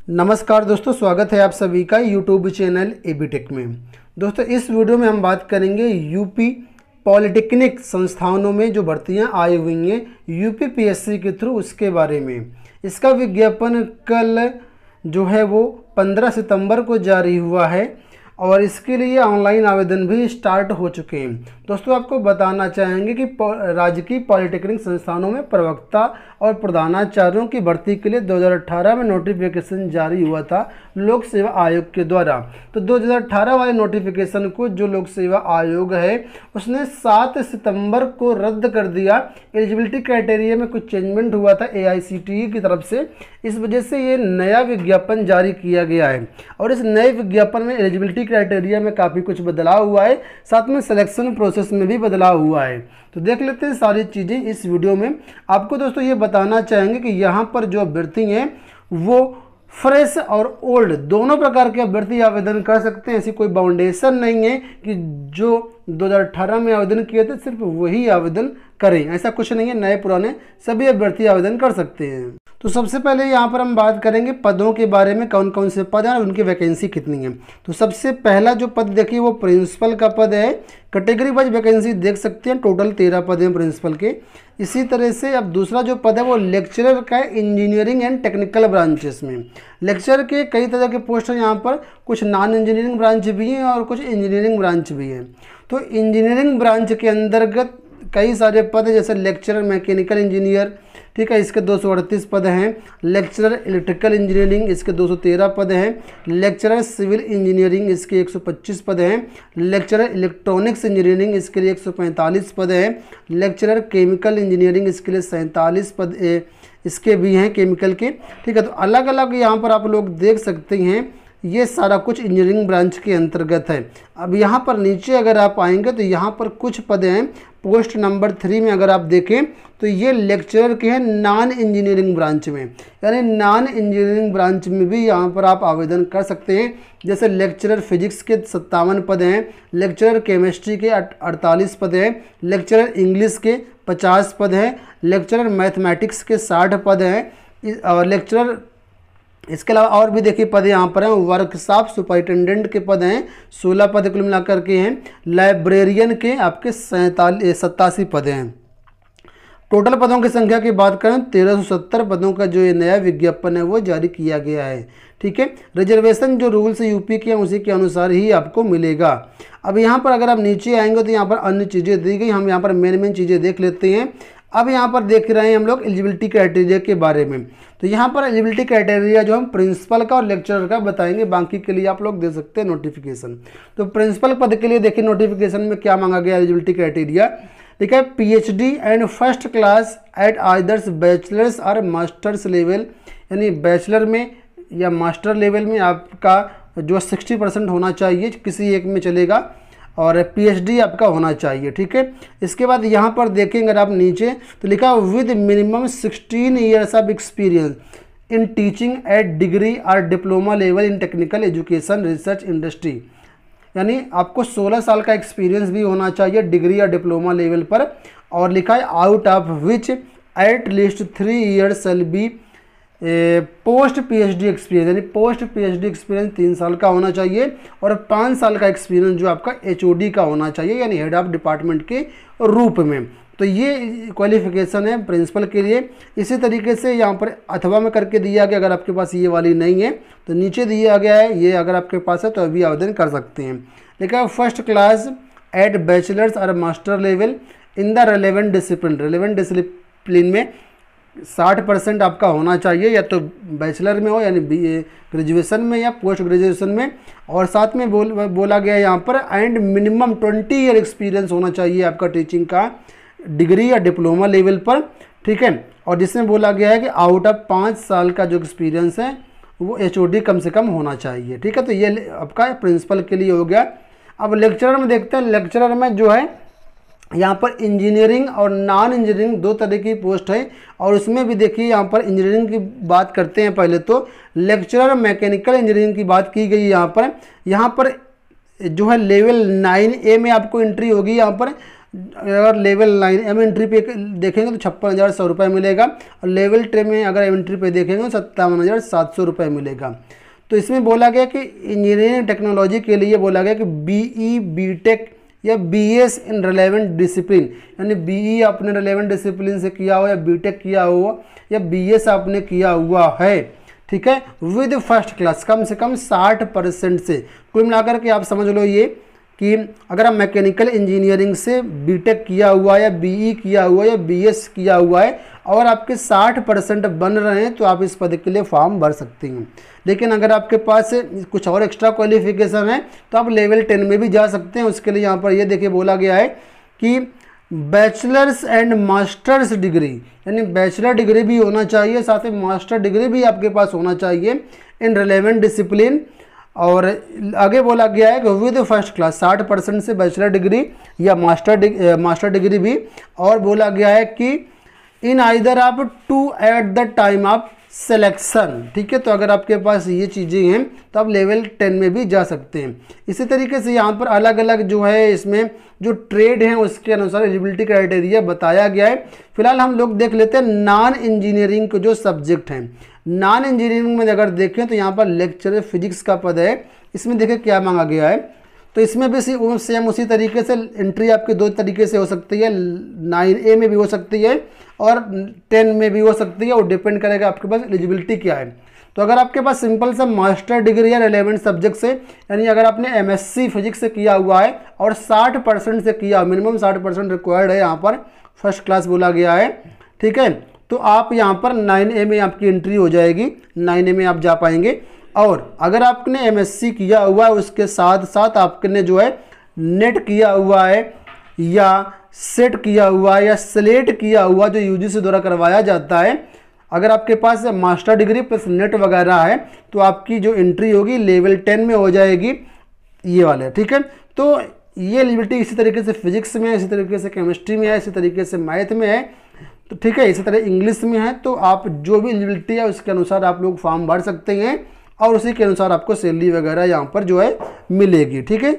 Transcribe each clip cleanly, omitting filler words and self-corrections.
नमस्कार दोस्तों, स्वागत है आप सभी का यूट्यूब चैनल एबी टेक में। दोस्तों इस वीडियो में हम बात करेंगे यूपी पॉलिटेक्निक संस्थानों में जो भर्तियां आई हुई हैं यूपी पीएससी के थ्रू, उसके बारे में। इसका विज्ञापन कल जो है वो 15 सितंबर को जारी हुआ है और इसके लिए ऑनलाइन आवेदन भी स्टार्ट हो चुके हैं। दोस्तों आपको बताना चाहेंगे कि राजकीय पॉलिटेक्निक संस्थानों में प्रवक्ता और प्रधानाचार्यों की भर्ती के लिए 2018 में नोटिफिकेशन जारी हुआ था लोक सेवा आयोग के द्वारा। तो 2018 वाले नोटिफिकेशन को जो लोक सेवा आयोग है उसने 7 सितंबर को रद्द कर दिया। एलिजिबिलिटी क्राइटेरिया में कुछ चेंजमेंट हुआ था AICTE की तरफ से, इस वजह से ये नया विज्ञापन जारी किया गया है और इस नए विज्ञापन में एलिजिबिलिटी क्राइटेरिया में काफ़ी कुछ बदलाव हुआ है, साथ में सिलेक्शन प्रोसेस में भी बदलाव हुआ है। तो देख लेते हैं सारी चीज़ें इस वीडियो में। आपको दोस्तों ये बताना चाहेंगे कि यहाँ पर जो अभ्यर्थी हैं वो फ्रेश और ओल्ड दोनों प्रकार के अभ्यर्थी आवेदन कर सकते हैं। ऐसी कोई बाउंडेशन नहीं है कि जो 2018 में आवेदन किए थे सिर्फ वही आवेदन करें, ऐसा कुछ नहीं है। नए पुराने सभी अभ्यर्थी आवेदन कर सकते हैं। तो सबसे पहले यहाँ पर हम बात करेंगे पदों के बारे में, कौन कौन से पद हैं और उनकी वैकेंसी कितनी है। तो सबसे पहला जो पद देखिए वो प्रिंसिपल का पद है। कैटेगरी वाइज वैकेंसी देख सकते हैं, टोटल 13 पद हैं प्रिंसिपल के। इसी तरह से अब दूसरा जो पद है वो लेक्चरर का है इंजीनियरिंग एंड टेक्निकल ब्रांचेस में। लेक्चरर के कई तरह के पोस्ट हैं यहाँ पर, कुछ नॉन इंजीनियरिंग ब्रांच भी हैं और कुछ इंजीनियरिंग ब्रांच भी हैं। तो इंजीनियरिंग ब्रांच के अंतर्गत कई सारे पद हैं, जैसे लेक्चरर मैकेनिकल इंजीनियर, ठीक है, इसके 238 पद हैं। लेक्चरर इलेक्ट्रिकल इंजीनियरिंग, इसके 213 पद हैं। लेक्चरर सिविल इंजीनियरिंग, इसके 125 पद हैं। लेक्चरर इलेक्ट्रॉनिक्स इंजीनियरिंग, इसके लिए 145 पद हैं। लेक्चरर केमिकल इंजीनियरिंग, इसके लिए 47 पद इसके भी हैं केमिकल के, ठीक है। तो अलग अलग यहाँ पर आप लोग देख सकते हैं, ये सारा कुछ इंजीनियरिंग ब्रांच के अंतर्गत है। अब यहाँ पर नीचे अगर आप आएंगे तो यहाँ पर कुछ पद हैं पोस्ट नंबर 3 में। अगर आप देखें तो ये लेक्चरर के हैं नॉन इंजीनियरिंग ब्रांच में, यानी नॉन इंजीनियरिंग ब्रांच में भी यहाँ पर आप आवेदन कर सकते हैं। जैसे लेक्चरर फिजिक्स के 57 पद हैं, लेक्चरर केमिस्ट्री के 48 पद हैं, लेक्चरर इंग्लिश के 50 पद हैं, लेक्चरर मैथमेटिक्स के 60 पद हैं और लेक्चरर इसके अलावा और भी देखिए पद यहाँ पर हैं। वर्कशॉप सुपरिटेंडेंट के पद हैं 16 पद कुल मिलाकर के हैं। लाइब्रेरियन के आपके 87 पद हैं। टोटल पदों की संख्या की बात करें 1370 पदों का जो ये नया विज्ञापन है वो जारी किया गया है, ठीक है। रिजर्वेशन जो रूल्स यूपी के हैं उसी के अनुसार ही आपको मिलेगा। अब यहाँ पर अगर आप नीचे आएंगे तो यहाँ पर अन्य चीज़ें दी गई, हम यहाँ पर मेन चीज़ें देख लेते हैं। अब यहाँ पर देख रहे हैं हम लोग एलिजिबिलिटी क्राइटेरिया के बारे में। तो यहाँ पर एलिजिबिलिटी क्राइटेरिया जो हम प्रिंसिपल का और लेक्चरर का बताएंगे, बाकी के लिए आप लोग दे सकते हैं नोटिफिकेशन। तो प्रिंसिपल पद के लिए देखिए नोटिफिकेशन में क्या मांगा गया एलिजिबिलिटी क्राइटेरिया, ठीक है। PhD and first class at either's bachelors और मास्टर्स लेवल, यानी बैचलर में या मास्टर लेवल में आपका जो 60% होना चाहिए, किसी एक में चलेगा, और PhD आपका होना चाहिए, ठीक है। इसके बाद यहाँ पर देखेंगे अगर आप नीचे तो लिखा with minimum 16 years of experience in teaching at degree और diploma level in technical education research industry, यानी आपको 16 साल का एक्सपीरियंस भी होना चाहिए डिग्री या डिप्लोमा लेवल पर। और लिखा है out of which at least 3 years shall be post PhD experience, यानी पोस्ट PhD एक्सपीरियंस 3 साल का होना चाहिए और 5 साल का एक्सपीरियंस जो आपका HOD का होना चाहिए, यानी हेड ऑफ डिपार्टमेंट के रूप में। तो ये क्वालिफिकेशन है प्रिंसिपल के लिए। इसी तरीके से यहाँ पर अथवा में करके दिया गया, अगर आपके पास ये वाली नहीं है तो नीचे दिया गया है, ये अगर आपके पास है तो अभी आवेदन कर सकते हैं। लिखा है फर्स्ट क्लास एट बैचलर्स और master level in the relevant discipline में 60% आपका होना चाहिए, या तो बैचलर में हो यानी ग्रेजुएशन में या पोस्ट ग्रेजुएशन में। और साथ में बोला गया यहाँ पर एंड मिनिमम 20 ईयर एक्सपीरियंस होना चाहिए आपका टीचिंग का डिग्री या डिप्लोमा लेवल पर, ठीक है। और जिसमें बोला गया है कि आउट ऑफ 5 साल का जो एक्सपीरियंस है वो HOD कम से कम होना चाहिए, ठीक है। तो ये आपका प्रिंसिपल के लिए हो गया। अब लेक्चरर में देखते हैं। लेक्चरर में जो है यहाँ पर इंजीनियरिंग और नॉन इंजीनियरिंग 2 तरह की पोस्ट है और उसमें भी देखिए यहाँ पर इंजीनियरिंग की बात करते हैं। पहले तो लेक्चरर मैकेनिकल इंजीनियरिंग की बात की गई। यहाँ पर जो है लेवल 9A में आपको एंट्री होगी। यहाँ पर अगर लेवल 9 एम एंट्री पे देखेंगे तो 56,100 रुपये मिलेगा, और लेवल 10 में अगर एम एंट्री पे देखेंगे तो 57,700 रुपये मिलेगा। तो इसमें बोला गया कि इंजीनियरिंग टेक्नोलॉजी के लिए बोला गया कि BE BTech या BS इन रिलेवेंट डिसिप्लिन, यानी BE आपने रिलेवेंट डिसिप्लिन से किया हो या BTech किया हो या BS आपने किया हुआ है, ठीक है, विद फर्स्ट क्लास कम से कम 60% से। कुल मिलाकर के आप समझ लो ये कि अगर आप मैकेनिकल इंजीनियरिंग से BTech किया हुआ है या BE किया हुआ है या BS किया हुआ है और आपके 60% बन रहे हैं तो आप इस पद के लिए फॉर्म भर सकते हैं। लेकिन अगर आपके पास कुछ और एक्स्ट्रा क्वालिफिकेशन है तो आप लेवल 10 में भी जा सकते हैं। उसके लिए यहाँ पर ये देखिए बोला गया है कि बैचलर्स एंड मास्टर्स डिग्री, यानी बैचलर डिग्री भी होना चाहिए, साथ ही मास्टर डिग्री भी आपके पास होना चाहिए इन रिलेवेंट डिसिप्लिन। और आगे बोला गया है कि विद फर्स्ट क्लास 60% से बैचलर डिग्री या मास्टर डिग्री भी। और बोला गया है कि in either up to at the time of selection, ठीक है। तो अगर आपके पास ये चीज़ें हैं तो आप लेवल 10 में भी जा सकते हैं। इसी तरीके से यहाँ पर अलग अलग जो है इसमें जो ट्रेड हैं उसके अनुसार एलिजिबिलिटी क्राइटेरिया बताया गया है। फिलहाल हम लोग देख लेते हैं नॉन इंजीनियरिंग के जो सब्जेक्ट हैं। नॉन इंजीनियरिंग में अगर देखें तो यहाँ पर लेक्चरर फिजिक्स का पद है, इसमें देखिए क्या मांगा गया है। तो इसमें भी सेम उसी तरीके से एंट्री आपके 2 तरीके से हो सकती है, 9A में भी हो सकती है और 10 में भी हो सकती है, और डिपेंड करेगा आपके पास एलिजिबिलिटी क्या है। तो अगर आपके पास सिंपल सा मास्टर डिग्री या रिलेवेंट सब्जेक्ट से, यानी अगर आपने MSc फिजिक्स से किया हुआ है और 60% से किया, मिनिमम 60% रिक्वायर्ड है, यहाँ पर फर्स्ट क्लास बोला गया है, ठीक है, तो आप यहाँ पर 9A में आपकी एंट्री हो जाएगी, 9A में आप जा पाएंगे। और अगर आपने MSc किया हुआ है उसके साथ साथ आपने जो है नेट किया हुआ है या सेट किया हुआ है या स्लेट किया हुआ जो UGC द्वारा करवाया जाता है, अगर आपके पास मास्टर डिग्री प्लस नेट वगैरह है तो आपकी जो एंट्री होगी लेवल 10 में हो जाएगी, ये वाले, ठीक है। तो ये एलिजिबिलिटी इसी तरीके से फिजिक्स में है, इसी तरीके से केमिस्ट्री में है, इसी तरीके से मैथ में है, तो ठीक है, इसी तरह इंग्लिश में है। तो आप जो भी एलिजिबिलिटी है उसके अनुसार आप लोग फॉर्म भर सकते हैं और उसी के अनुसार आपको सैलरी वगैरह यहाँ पर जो है मिलेगी, ठीक है।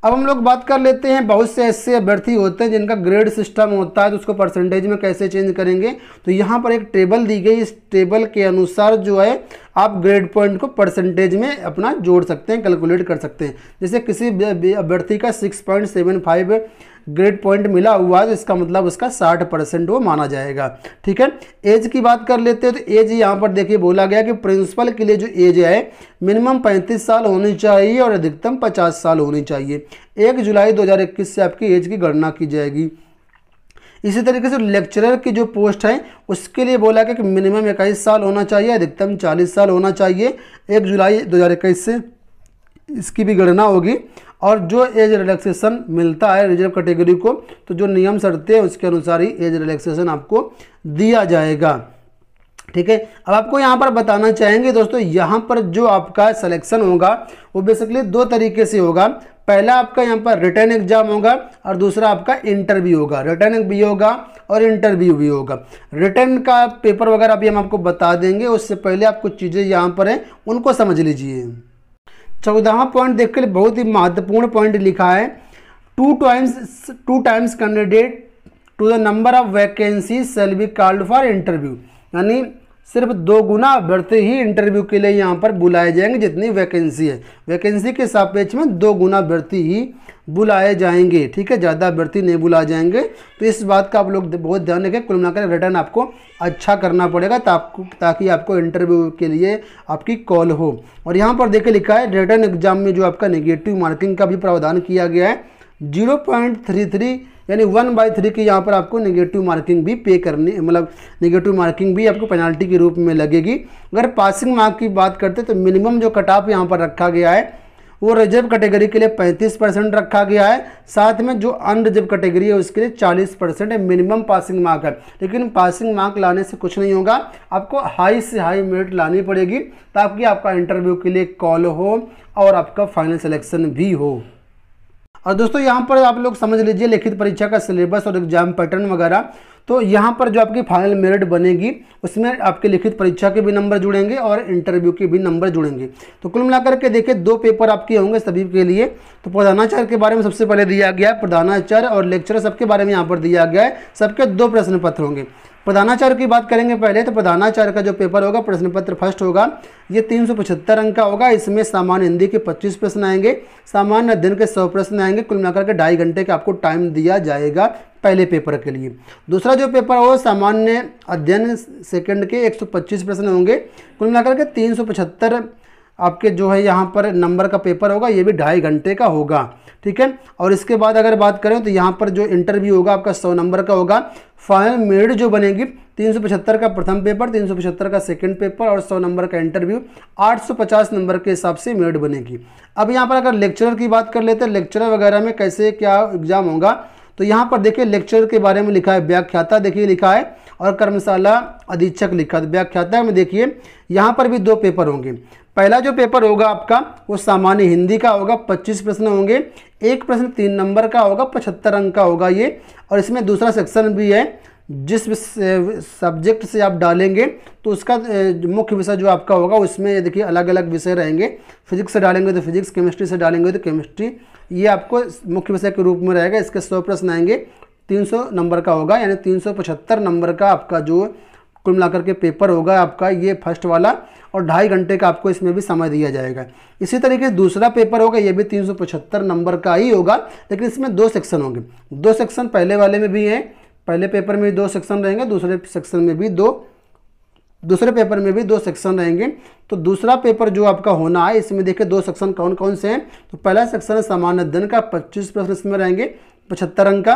अब हम लोग बात कर लेते हैं, बहुत से ऐसे अभ्यर्थी होते हैं जिनका ग्रेड सिस्टम होता है तो उसको परसेंटेज में कैसे चेंज करेंगे। तो यहाँ पर एक टेबल दी गई, इस टेबल के अनुसार जो है आप ग्रेड पॉइंट को परसेंटेज में अपना जोड़ सकते हैं, कैलकुलेट कर सकते हैं। जैसे किसी अभ्यर्थी का 6.75 ग्रेड पॉइंट मिला हुआ है तो इसका मतलब उसका 60% वो माना जाएगा, ठीक है। एज की बात कर लेते हैं तो एज यहाँ पर देखिए बोला गया कि प्रिंसिपल के लिए जो एज है मिनिमम 35 साल होनी चाहिए और अधिकतम 50 साल होनी चाहिए। 1 जुलाई 2021 से आपकी एज की गणना की जाएगी। इसी तरीके से लेक्चरर की जो पोस्ट है उसके लिए बोला गया कि मिनिमम 21 साल होना चाहिए, अधिकतम 40 साल होना चाहिए। 1 जुलाई 2021 से इसकी भी गणना होगी। और जो एज रिलैक्सेशन मिलता है रिजर्व कैटेगरी को, तो जो नियम शर्तें हैं उसके अनुसार ही एज रिलैक्सेशन आपको दिया जाएगा, ठीक है। अब आपको यहाँ पर बताना चाहेंगे दोस्तों, यहाँ पर जो आपका सिलेक्शन होगा वो बेसिकली 2 तरीके से होगा। पहला आपका यहाँ पर रिटन एग्जाम होगा और दूसरा आपका इंटरव्यू होगा। रिटन भी होगा और इंटरव्यू भी होगा। रिटन का पेपर वगैरह अभी हम आपको बता देंगे, उससे पहले आप कुछ चीज़ें यहाँ पर हैं उनको समझ लीजिए। 14वां पॉइंट देख के बहुत ही महत्वपूर्ण पॉइंट लिखा है, two times candidate to the number of vacancy shall be called for interview, यानी सिर्फ 2 गुना अभ्यर्थी ही इंटरव्यू के लिए यहाँ पर बुलाए जाएंगे जितनी वैकेंसी है। वैकेंसी के सापेक्ष में 2 गुना अभ्यर्थी ही बुलाए जाएंगे, ठीक है, ज़्यादा अभ्यर्थी नहीं बुलाए जाएंगे। तो इस बात का आप लोग बहुत ध्यान रखें। कुल मिलाकर रिटर्न आपको अच्छा करना पड़ेगा ताकि आपको इंटरव्यू के लिए आपकी कॉल हो। और यहाँ पर देखिए लिखा है रिटर्न एग्जाम में जो आपका नेगेटिव मार्किंग का भी प्रावधान किया गया है। 0.33 यानी 1/3 की यहाँ पर आपको नेगेटिव मार्किंग भी पे करनी, मतलब नेगेटिव मार्किंग भी आपको पेनाल्टी के रूप में लगेगी। अगर पासिंग मार्क की बात करते तो मिनिमम जो कट ऑफ यहाँ पर रखा गया है वो रिजर्व कैटेगरी के लिए 35% रखा गया है, साथ में जो अनरिजर्व कैटेगरी है उसके लिए 40% है मिनिमम पासिंग मार्क है। लेकिन पासिंग मार्क लाने से कुछ नहीं होगा, आपको हाई से हाई मेरिट लानी पड़ेगी ताकि आपका इंटरव्यू के लिए कॉल हो और आपका फाइनल सिलेक्शन भी हो। और दोस्तों यहाँ पर आप लोग समझ लीजिए लिखित परीक्षा का सिलेबस और एग्जाम पैटर्न वगैरह। तो यहाँ पर जो आपकी फाइनल मेरिट बनेगी उसमें आपके लिखित परीक्षा के भी नंबर जुड़ेंगे और इंटरव्यू के भी नंबर जुड़ेंगे। तो कुल मिलाकर के देखिए 2 पेपर आपके होंगे सभी के लिए। तो प्रधानाचार्य के बारे में सबसे पहले दिया गया है, प्रधानाचार्य और लेक्चरर सबके बारे में यहाँ पर दिया गया है। सबके 2 प्रश्न पत्र होंगे। प्रधानाचार्य की बात करेंगे पहले, तो प्रधानाचार्य का जो पेपर होगा प्रश्न पत्र फर्स्ट होगा, ये 375 अंक का होगा। इसमें सामान्य हिंदी के 25 प्रश्न आएंगे, सामान्य अध्ययन के 100 प्रश्न आएंगे। कुल मिलाकर के 2.5 घंटे का आपको टाइम दिया जाएगा पहले पेपर के लिए। दूसरा जो पेपर हो सामान्य अध्ययन सेकंड के 125 प्रश्न होंगे। कुल मिलाकर के 375 आपके जो है यहाँ पर नंबर का पेपर होगा, ये भी 2.5 घंटे का होगा, ठीक है। और इसके बाद अगर बात करें तो यहाँ पर जो इंटरव्यू होगा आपका 100 नंबर का होगा। फाइनल मेरिट जो बनेगी 375 का प्रथम पेपर, 375 का सेकंड पेपर और 100 नंबर का इंटरव्यू, 850 नंबर के हिसाब से मेरिट बनेगी। अब यहाँ पर अगर लेक्चरर की बात कर लेते हैं, लेक्चरर वगैरह में कैसे क्या एग्जाम होगा, तो यहाँ पर देखिए लेक्चरर के बारे में लिखा है व्याख्याता, देखिए लिखा है, और कर्मशाला अधीक्षक लिखा है। व्याख्याता में देखिए यहाँ पर भी 2 पेपर होंगे। पहला जो पेपर होगा आपका वो सामान्य हिंदी का होगा, 25 प्रश्न होंगे। एक प्रश्न 3 नंबर का होगा, 75 अंक का होगा ये। और इसमें दूसरा सेक्शन भी है, जिस सब्जेक्ट से आप डालेंगे तो उसका मुख्य विषय जो आपका होगा उसमें देखिए अलग अलग विषय रहेंगे। फिजिक्स से डालेंगे तो फिजिक्स, केमिस्ट्री से डालेंगे तो केमिस्ट्री, ये आपको मुख्य विषय के रूप में रहेगा। इसके 100 प्रश्न आएंगे, 300 नंबर का होगा, यानी 375 नंबर का आपका जो कुल मिलाकर के पेपर होगा आपका ये फर्स्ट वाला, और 2.5 घंटे का आपको इसमें भी समय दिया जाएगा। इसी तरीके से दूसरा पेपर होगा, ये भी 375 नंबर का ही होगा, लेकिन इसमें 2 सेक्शन होंगे। 2 सेक्शन पहले वाले में भी हैं, पहले पेपर में 2 सेक्शन रहेंगे, दूसरे पेपर में भी 2 सेक्शन रहेंगे। तो दूसरा पेपर जो आपका होना है इसमें देखिए 2 सेक्शन कौन कौन से हैं। तो पहला सेक्शन है सामान्य अध्ययन का, 25 प्रश्न इसमें रहेंगे, 75 अंक का।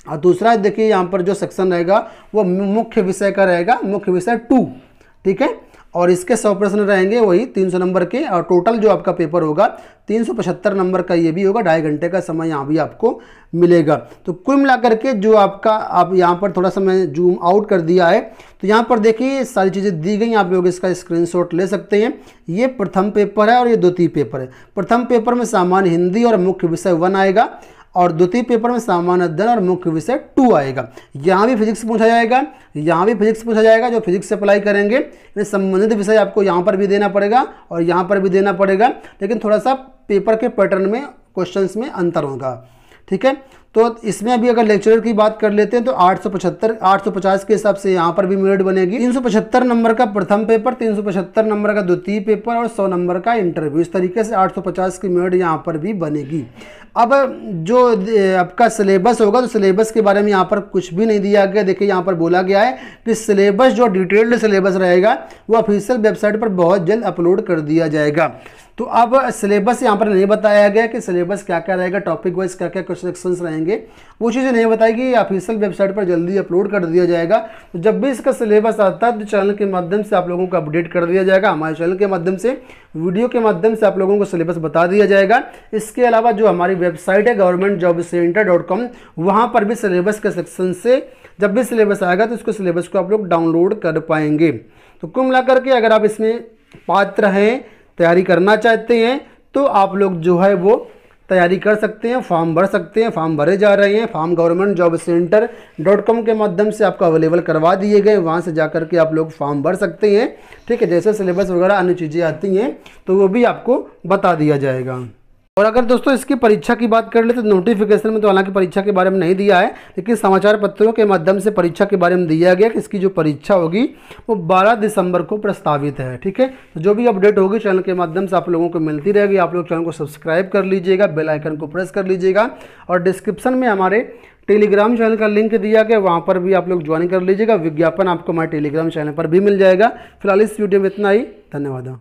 और दूसरा देखिए यहाँ पर जो सेक्शन रहेगा वो मुख्य विषय का रहेगा, मुख्य विषय 2, ठीक है। और इसके 100 प्रश्न रहेंगे वही 300 नंबर के, और टोटल जो आपका पेपर होगा 375 नंबर का ये भी होगा। 2.5 घंटे का समय यहाँ भी आपको मिलेगा। तो कुल मिलाकर के जो आपका, आप यहाँ पर थोड़ा सा मैं जूम आउट कर दिया है, तो यहाँ पर देखिए सारी चीज़ें दी गई, आप लोग इसका स्क्रीनशॉट ले सकते हैं। ये प्रथम पेपर है और ये द्वितीय पेपर है। प्रथम पेपर में सामान्य हिंदी और मुख्य विषय 1 आएगा, और द्वितीय पेपर में सामान्य अध्ययन और मुख्य विषय 2 आएगा। यहाँ भी फिजिक्स पूछा जाएगा, यहाँ भी फिजिक्स पूछा जाएगा। जो फिजिक्स से अप्लाई करेंगे संबंधित विषय आपको यहाँ पर भी देना पड़ेगा और यहाँ पर भी देना पड़ेगा, लेकिन थोड़ा सा पेपर के पैटर्न में क्वेश्चंस में अंतर होगा, ठीक है। तो इसमें अभी अगर लेक्चरर की बात कर लेते हैं तो 850 के हिसाब से यहाँ पर भी मेरिट बनेगी। 375 नंबर का प्रथम पेपर, 375 नंबर का द्वितीय पेपर और 100 नंबर का इंटरव्यू। इस तरीके से 850 की मेरिट यहाँ पर भी बनेगी। अब जो आपका सिलेबस होगा तो सिलेबस के बारे में यहाँ पर कुछ भी नहीं दिया गया। देखिए यहाँ पर बोला गया है कि सिलेबस जो डिटेल्ड सिलेबस रहेगा वो ऑफिशियल वेबसाइट पर बहुत जल्द अपलोड कर दिया जाएगा। तो अब सिलेबस यहाँ पर नहीं बताया गया कि सिलेबस क्या क्या रहेगा, टॉपिक वाइज क्या क्या सेक्शंस रहेंगे, वो चीज़ें नहीं बताएगी। ऑफिशियल वेबसाइट पर जल्दी अपलोड कर दिया जाएगा। तो जब भी इसका सिलेबस आता है तो चैनल के माध्यम से आप लोगों को अपडेट कर दिया जाएगा। हमारे चैनल के माध्यम से, वीडियो के माध्यम से आप लोगों को सिलेबस बता दिया जाएगा। इसके अलावा जो हमारी वेबसाइट है governmentjobcenter.com, वहाँ पर भी सिलेबस के सेक्शन से जब भी सिलेबस आएगा तो उसको सिलेबस को आप लोग डाउनलोड कर पाएंगे। तो कुल मिलाकर के अगर आप इसमें पात्र हैं, तैयारी करना चाहते हैं, तो आप लोग जो है वो तैयारी कर सकते हैं, फॉर्म भर सकते हैं। फॉर्म भरे जा रहे हैं, फॉर्म governmentjobcenter.com के माध्यम से आपको अवेलेबल करवा दिए गए, वहाँ से जाकर के आप लोग फॉर्म भर सकते हैं, ठीक है। जैसे सिलेबस वगैरह अन्य चीज़ें आती हैं तो वो भी आपको बता दिया जाएगा। और अगर दोस्तों इसकी परीक्षा की बात कर ले तो नोटिफिकेशन में तो हालांकि परीक्षा के बारे में नहीं दिया है, लेकिन समाचार पत्रों के माध्यम से परीक्षा के बारे में दिया गया कि इसकी जो परीक्षा होगी वो 12 दिसंबर को प्रस्तावित है, ठीक है। तो जो भी अपडेट होगी चैनल के माध्यम से आप लोगों को मिलती रहेगी। आप लोग चैनल को सब्सक्राइब कर लीजिएगा, बेल आइकन को प्रेस कर लीजिएगा, और डिस्क्रिप्शन में हमारे टेलीग्राम चैनल का लिंक दिया गया, वहाँ पर भी आप लोग ज्वाइन कर लीजिएगा। विज्ञापन आपको हमारे टेलीग्राम चैनल पर भी मिल जाएगा। फिलहाल इस वीडियो में इतना ही, धन्यवाद।